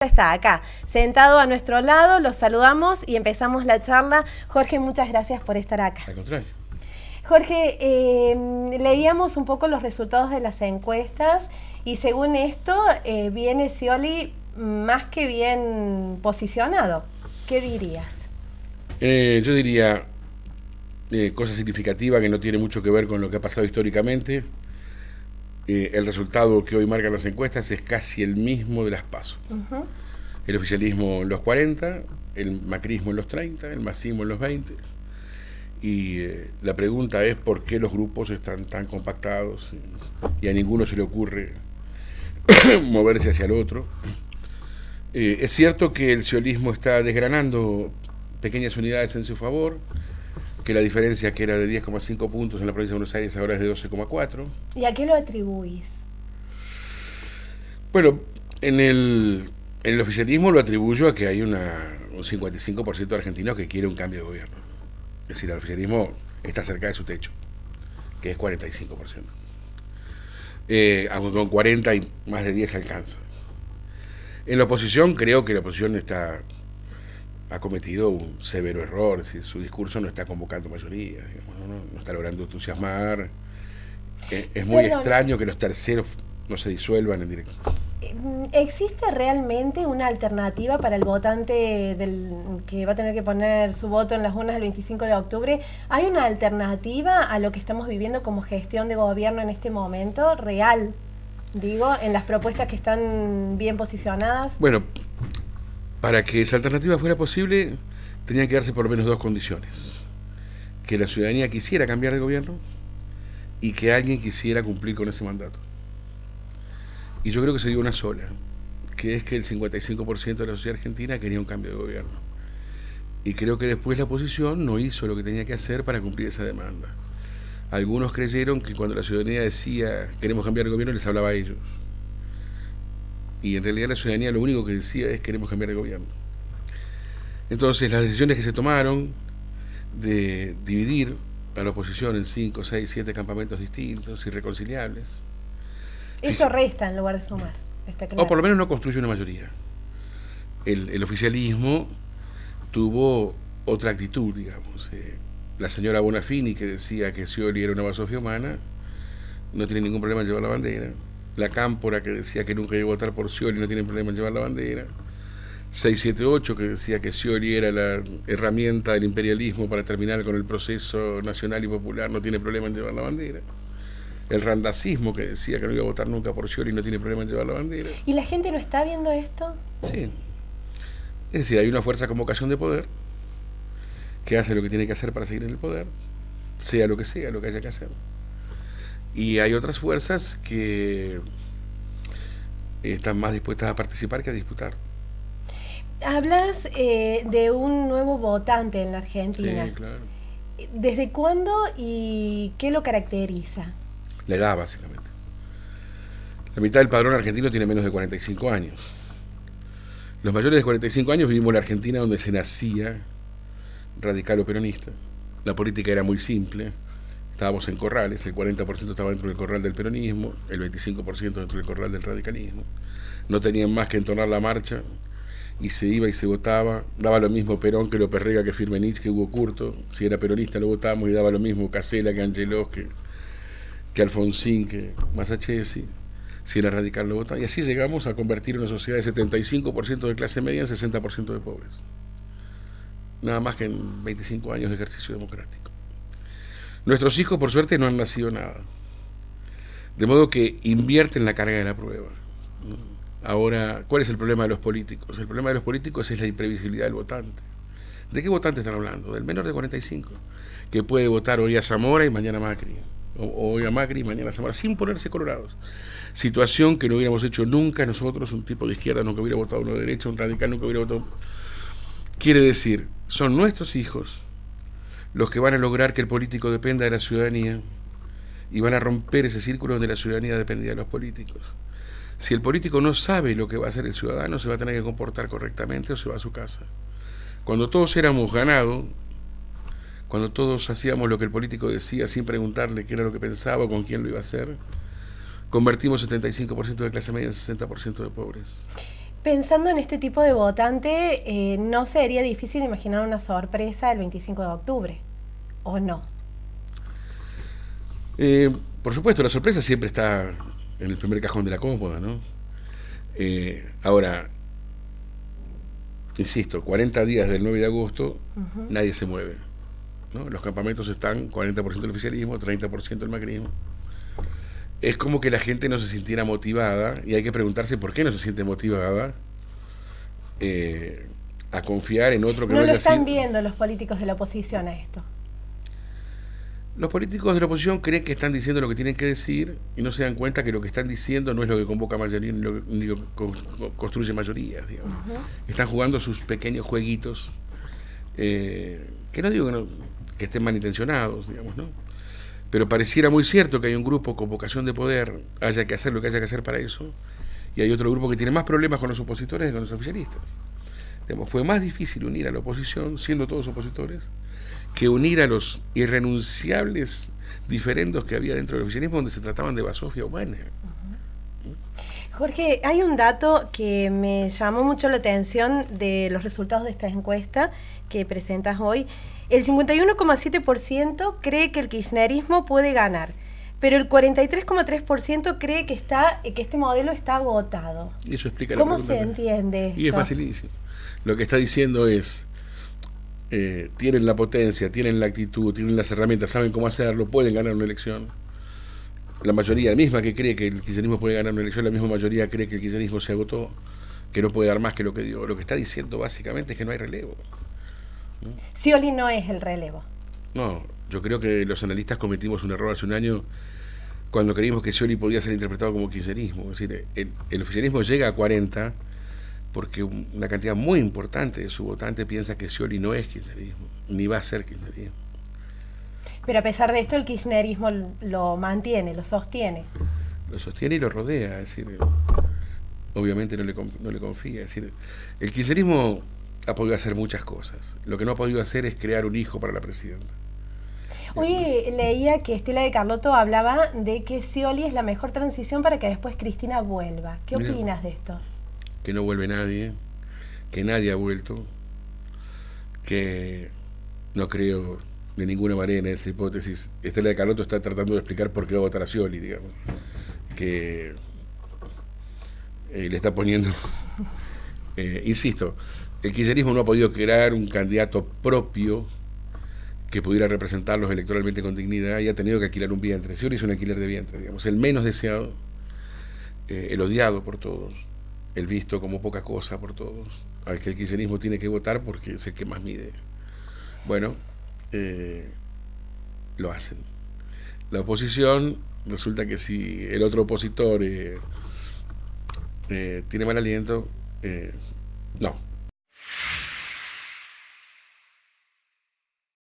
Está acá, sentado a nuestro lado, los saludamos y empezamos la charla. Jorge, muchas gracias por estar acá. Al contrario. Jorge, leíamos un poco los resultados de las encuestas y según esto viene Scioli más que bien posicionado. ¿Qué dirías? Yo diría cosa significativa que no tiene mucho que ver con lo que ha pasado históricamente. El resultado que hoy marcan las encuestas es casi el mismo de las PASO. El oficialismo en los 40, el macrismo en los 30, el masismo en los 20. Y la pregunta es por qué los grupos están tan compactados y a ninguno se le ocurre moverse hacia el otro. Es cierto que el sciolismo está desgranando pequeñas unidades en su favor, que la diferencia que era de 10,5 puntos en la provincia de Buenos Aires ahora es de 12,4. ¿Y a qué lo atribuís? Bueno, en el oficialismo lo atribuyo a que hay un 55% de argentinos que quiere un cambio de gobierno. Es decir, el oficialismo está cerca de su techo, que es 45%. Aunque con 40 y más de 10 alcanza. En la oposición creo que la oposición ha cometido un severo error, es decir, su discurso no está convocando mayoría, digamos, no está logrando entusiasmar. Es muy extraño que los terceros no se disuelvan en directo. ¿Existe realmente una alternativa para el votante que va a tener que poner su voto en las urnas el 25 de octubre? ¿Hay una alternativa a lo que estamos viviendo como gestión de gobierno en este momento, real? Digo, en las propuestas que están bien posicionadas. Bueno, para que esa alternativa fuera posible, tenían que darse por lo menos dos condiciones. Que la ciudadanía quisiera cambiar de gobierno y que alguien quisiera cumplir con ese mandato. Y yo creo que se dio una sola, que es que el 55% de la sociedad argentina quería un cambio de gobierno. Y creo que después la oposición no hizo lo que tenía que hacer para cumplir esa demanda. Algunos creyeron que cuando la ciudadanía decía queremos cambiar de gobierno les hablaba a ellos. Y en realidad la ciudadanía lo único que decía es queremos cambiar de gobierno. Entonces las decisiones que se tomaron de dividir a la oposición en 5, 6, 7 campamentos distintos, irreconciliables. Eso resta en lugar de sumar, está claro. O por lo menos no construye una mayoría. El oficialismo tuvo otra actitud, digamos. La señora Bonafini, que decía que Scioli era una basofia humana, no tiene ningún problema en llevar la bandera. La Cámpora, que decía que nunca iba a votar por Scioli, no tiene problema en llevar la bandera. 678, que decía que Scioli era la herramienta del imperialismo para terminar con el proceso nacional y popular, no tiene problema en llevar la bandera. El randacismo, que decía que no iba a votar nunca por Scioli, no tiene problema en llevar la bandera. ¿Y la gente no está viendo esto? Sí. Es decir, hay una fuerza con vocación de poder que hace lo que tiene que hacer para seguir en el poder, sea lo que haya que hacer. Y hay otras fuerzas que están más dispuestas a participar que a disputar. Hablas de un nuevo votante en la Argentina. Sí, claro. ¿Desde cuándo y qué lo caracteriza? La edad, básicamente. La mitad del padrón argentino tiene menos de 45 años. Los mayores de 45 años vivimos en la Argentina donde se nacía radical o peronista. La política era muy simple. Estábamos en corrales, el 40% estaba dentro del corral del peronismo, el 25% dentro del corral del radicalismo. No tenían más que entonar la marcha y se iba y se votaba. Daba lo mismo Perón que López-Rega, que Firmenich, que Hugo Curto. Si era peronista lo votamos, y daba lo mismo Casella, que Angelós, que Alfonsín, que Masachesi. Si era radical lo votaba. Y así llegamos a convertir una sociedad de 75% de clase media en 60% de pobres. Nada más que en 25 años de ejercicio democrático. Nuestros hijos, por suerte, no han nacido nada. De modo que invierten la carga de la prueba. Ahora, ¿cuál es el problema de los políticos? El problema de los políticos es la imprevisibilidad del votante. ¿De qué votante están hablando? Del menor de 45, que puede votar hoy a Zamora y mañana a Macri. O hoy a Macri y mañana a Zamora, sin ponerse colorados. Situación que no hubiéramos hecho nunca nosotros, un tipo de izquierda nunca hubiera votado uno de derecha, un radical nunca hubiera votado. Quiere decir, son nuestros hijos los que van a lograr que el político dependa de la ciudadanía y van a romper ese círculo donde la ciudadanía dependía de los políticos. Si el político no sabe lo que va a hacer el ciudadano, se va a tener que comportar correctamente o se va a su casa. Cuando todos éramos ganado, cuando todos hacíamos lo que el político decía sin preguntarle qué era lo que pensaba o con quién lo iba a hacer, convertimos 75% de clase media en 60% de pobres. Pensando en este tipo de votante, ¿no sería difícil imaginar una sorpresa el 25 de octubre? ¿O no? Por supuesto, la sorpresa siempre está en el primer cajón de la cómoda, ¿no? Ahora, insisto, 40 días del 9 de agosto, nadie se mueve, ¿no? Los campamentos están 40% del oficialismo, 30% del macrismo. Es como que la gente no se sintiera motivada, y hay que preguntarse por qué no se siente motivada a confiar en otro que no no lo haya están sido. viendo los políticos de la oposición a esto. Los políticos de la oposición creen que están diciendo lo que tienen que decir y no se dan cuenta que lo que están diciendo no es lo que convoca mayoría ni lo que construye mayorías, digamos. Están jugando sus pequeños jueguitos, que no digo que estén malintencionados, digamos, ¿no? Pero pareciera muy cierto que hay un grupo con vocación de poder, haya que hacer lo que haya que hacer para eso, y hay otro grupo que tiene más problemas con los opositores que con los oficialistas. Digamos, fue más difícil unir a la oposición, siendo todos opositores, que unir a los irrenunciables diferendos que había dentro del oficialismo, donde se trataban de basofia humana. Jorge, hay un dato que me llamó mucho la atención de los resultados de esta encuesta que presentas hoy. El 51,7% cree que el kirchnerismo puede ganar, pero el 43,3% cree que este modelo está agotado. Y eso explica ¿Cómo la pregunta. se entiende esto? Y es facilísimo. Lo que está diciendo es, tienen la potencia, tienen la actitud, tienen las herramientas, saben cómo hacerlo, pueden ganar una elección. La mayoría, la misma que cree que el kirchnerismo puede ganar una elección, la misma mayoría cree que el kirchnerismo se agotó, que no puede dar más que lo que dio. Lo que está diciendo básicamente es que no hay relevo. Scioli no es el relevo. No, yo creo que los analistas cometimos un error hace un año cuando creímos que Scioli podía ser interpretado como kirchnerismo. Es decir, el oficialismo llega a 40 porque una cantidad muy importante de su votante piensa que Scioli no es kirchnerismo, ni va a ser kirchnerismo. Pero a pesar de esto, el kirchnerismo lo mantiene, lo sostiene. Lo sostiene y lo rodea, es decir, obviamente no le confía. Es decir, el kirchnerismo ha podido hacer muchas cosas. Lo que no ha podido hacer es crear un hijo para la presidenta. Hoy leía que Estela de Carlotto hablaba de que Scioli es la mejor transición para que después Cristina vuelva. ¿Qué opinas de esto? Que no vuelve nadie, que nadie ha vuelto, que no creo de ninguna manera en esa hipótesis. Estela de Carlotto está tratando de explicar por qué va a votar a Scioli, digamos, que le está poniendo insisto, el kirchnerismo no ha podido crear un candidato propio que pudiera representarlos electoralmente con dignidad y ha tenido que alquilar un vientre. Scioli es un alquiler de vientre, digamos, el menos deseado, el odiado por todos, el visto como poca cosa por todos, al que el kirchnerismo tiene que votar porque es el que más mide. Bueno, lo hacen. La oposición, resulta que si el otro opositor tiene mal aliento, no.